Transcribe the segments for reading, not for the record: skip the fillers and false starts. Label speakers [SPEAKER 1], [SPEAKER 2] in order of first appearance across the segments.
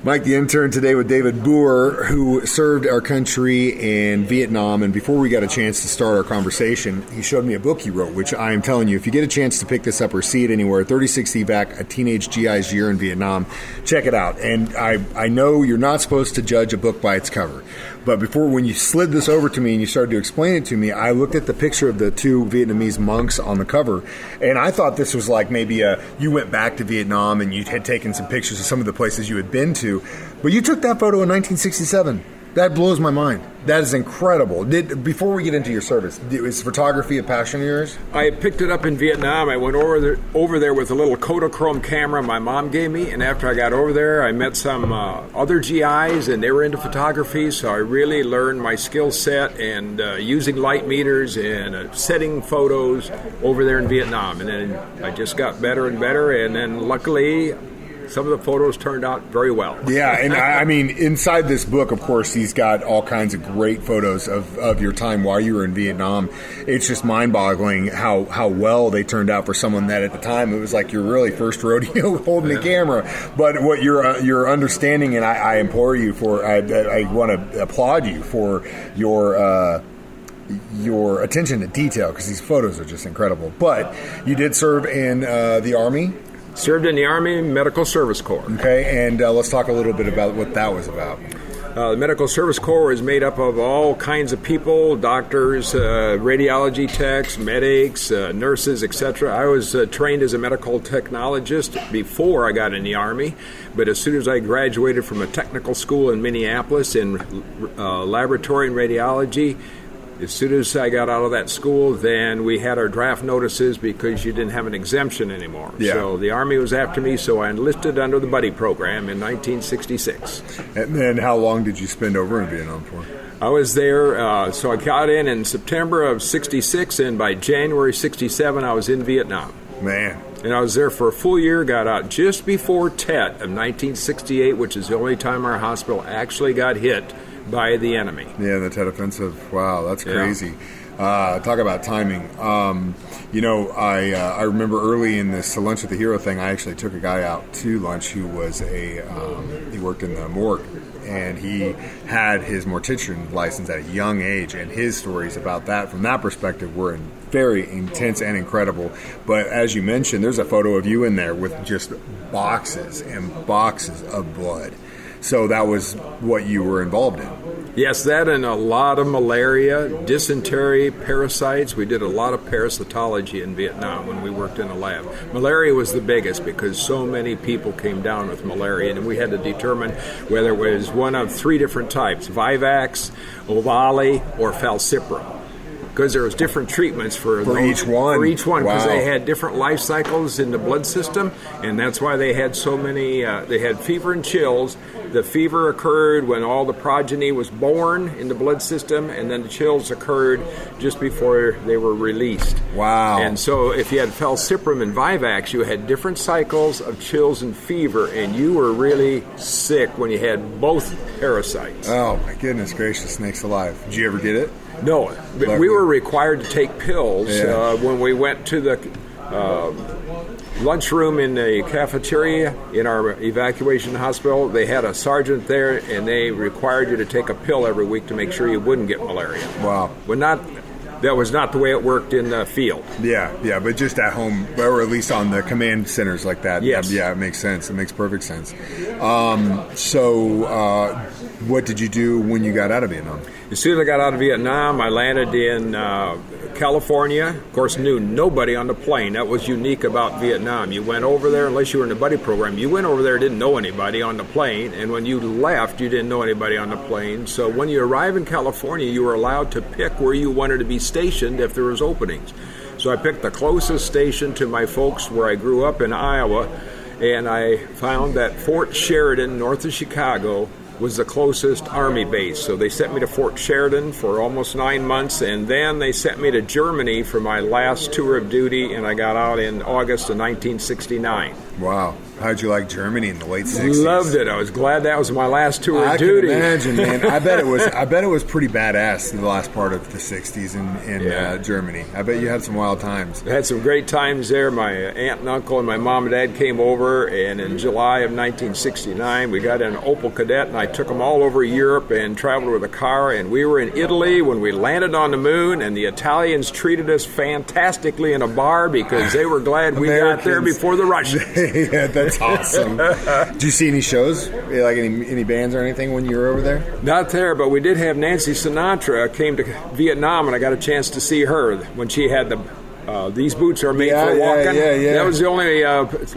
[SPEAKER 1] Mike the Intern today with David Buhr, who served our country in Vietnam. And before we got a chance to start our conversation, he showed me a book he wrote, which I am telling you, if you get a chance to pick this up or see it anywhere, 36 EVAC, A Teenage GI's Year in Vietnam, check it out. And I know you're not supposed to judge a book by its cover. But when you slid this over to me and you started to explain it to me, I looked at the picture of the two Vietnamese monks on the cover, and I thought this was like maybe you went back to Vietnam and you had taken some pictures of some of the places you had been to, but you took that photo in 1967. That blows my mind. That is incredible. Before we get into your service, is photography a passion of yours?
[SPEAKER 2] I picked it up in Vietnam. I went over there with a little Kodachrome camera my mom gave me, and after I got over there, I met some other GIs, and they were into photography, so I really learned my skill set and using light meters and setting photos over there in Vietnam. And then I just got better and better, and then luckily some of the photos turned out very well.
[SPEAKER 1] Yeah, and I mean, inside this book, of course, he's got all kinds of great photos of your time while you were in Vietnam. It's just mind-boggling how well they turned out for someone that at the time it was like your really first rodeo holding the camera. But what your understanding, and I implore you for, I want to applaud you for your attention to detail, because these photos are just incredible. But you did serve in the Army.
[SPEAKER 2] Served in the Army Medical Service Corps.
[SPEAKER 1] Okay, and let's talk a little bit about what that was about.
[SPEAKER 2] The Medical Service Corps is made up of all kinds of people, doctors, radiology techs, medics, nurses, etc. I was trained as a medical technologist before I got in the Army, but as soon as I graduated from a technical school in Minneapolis in laboratory and radiology, as soon as I got out of that school, then we had our draft notices because you didn't have an exemption anymore.
[SPEAKER 1] Yeah.
[SPEAKER 2] So the Army was after me, so I enlisted under the buddy program in 1966.
[SPEAKER 1] And then how long did you spend over in Vietnam for?
[SPEAKER 2] I was there, so I got in September of 66, and by January 67, I was in Vietnam.
[SPEAKER 1] Man.
[SPEAKER 2] And I was there for a full year, got out just before Tet of 1968, which is the only time our hospital actually got hit by the enemy.
[SPEAKER 1] Yeah, the Tet Offensive. Wow, that's crazy. Yeah. Talk about timing. I remember early in this Lunch with the Hero thing, I actually took a guy out to lunch who was he worked in the morgue, and he had his mortician license at a young age, and his stories about that from that perspective were very intense and incredible. But as you mentioned, there's a photo of you in there with just boxes and boxes of blood. So that was what you were involved in.
[SPEAKER 2] Yes, that and a lot of malaria, dysentery, parasites. We did a lot of parasitology in Vietnam when we worked in a lab. Malaria was the biggest because so many people came down with malaria, and we had to determine whether it was one of three different types, EVAC, ovale, or falciparum. Because there was different treatments for
[SPEAKER 1] each one.
[SPEAKER 2] For each one, because
[SPEAKER 1] wow.
[SPEAKER 2] they had different life cycles in the blood system, and that's why they had so many. They had fever and chills. The fever occurred when all the progeny was born in the blood system, and then the chills occurred just before they were released.
[SPEAKER 1] Wow.
[SPEAKER 2] And so if you had falciparum and vivax, you had different cycles of chills and fever, and you were really sick when you had both parasites.
[SPEAKER 1] Oh, my goodness gracious, snakes alive. Did you ever get it?
[SPEAKER 2] No, but we were required to take pills when we went to the lunchroom in the cafeteria in our evacuation hospital. They had a sergeant there, and they required you to take a pill every week to make sure you wouldn't get malaria.
[SPEAKER 1] Wow.
[SPEAKER 2] That was not the way it worked in the field.
[SPEAKER 1] Yeah, but just at home, or at least on the command centers like that.
[SPEAKER 2] Yes.
[SPEAKER 1] Yeah, it makes sense. It makes perfect sense. What did you do when you got out of Vietnam?
[SPEAKER 2] As soon as I got out of Vietnam, I landed in California. Of course, knew nobody on the plane. That was unique about Vietnam. You went over there, unless you were in the buddy program, you went over there, didn't know anybody on the plane, and when you left, you didn't know anybody on the plane. So when you arrive in California, you were allowed to pick where you wanted to be stationed if there was openings. So I picked the closest station to my folks where I grew up in Iowa, and I found that Fort Sheridan, north of Chicago, was the closest Army base. So they sent me to Fort Sheridan for almost 9 months, and then they sent me to Germany for my last tour of duty, and I got out in August of 1969.
[SPEAKER 1] Wow. How'd you like Germany in the late 60s?
[SPEAKER 2] Loved it. I was glad that was my last tour of duty.
[SPEAKER 1] I can imagine, man. I bet it was pretty badass in the last part of the 60s in Germany. I bet you had some wild times.
[SPEAKER 2] I had some great times there. My aunt and uncle and my mom and dad came over, and in July of 1969, we got in an Opel Kadett, and I took them all over Europe and traveled with a car, and we were in Italy when we landed on the moon, and the Italians treated us fantastically in a bar because they were glad we got there before the Russians.
[SPEAKER 1] Yeah, that's awesome. Did you see any shows, like any bands or anything when you were over there?
[SPEAKER 2] Not there, but we did have Nancy Sinatra came to Vietnam, and I got a chance to see her when she had the These Boots Are Made for Walking.
[SPEAKER 1] Yeah.
[SPEAKER 2] That was the only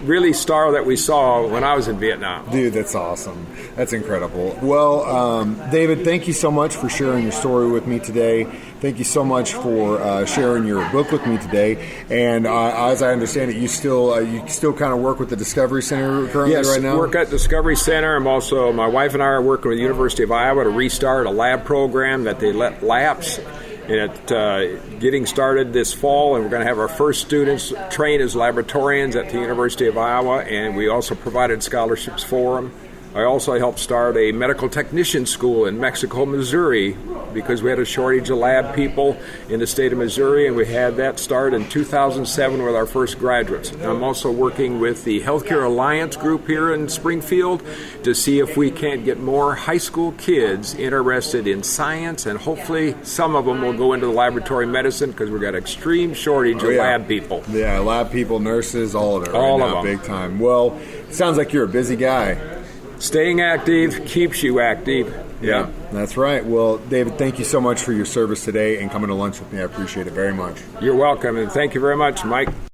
[SPEAKER 2] really star that we saw when I was in Vietnam.
[SPEAKER 1] Dude, that's awesome. That's incredible. Well, David, thank you so much for sharing your story with me today. Thank you so much for sharing your book with me today. And as I understand it, you still kind of work with the Discovery Center currently right now?
[SPEAKER 2] Yes, work at Discovery Center. I'm also, my wife and I are working with the University of Iowa to restart a lab program that they let lapse. And it's getting started this fall, and we're going to have our first students trained as laboratorians at the University of Iowa, and we also provided scholarships for them. I also helped start a medical technician school in Mexico, Missouri, because we had a shortage of lab people in the state of Missouri, and we had that start in 2007 with our first graduates. And I'm also working with the Healthcare Alliance group here in Springfield to see if we can't get more high school kids interested in science, and hopefully some of them will go into the laboratory medicine because we've got an extreme shortage of lab people.
[SPEAKER 1] Yeah, lab people, nurses, all of it
[SPEAKER 2] all
[SPEAKER 1] right
[SPEAKER 2] of
[SPEAKER 1] now,
[SPEAKER 2] them.
[SPEAKER 1] big time. Well, it sounds like you're a busy guy.
[SPEAKER 2] Staying active keeps you active.
[SPEAKER 1] Yeah, that's right. Well, David, thank you so much for your service today and coming to lunch with me. I appreciate it very much.
[SPEAKER 2] You're welcome, and thank you very much, Mike.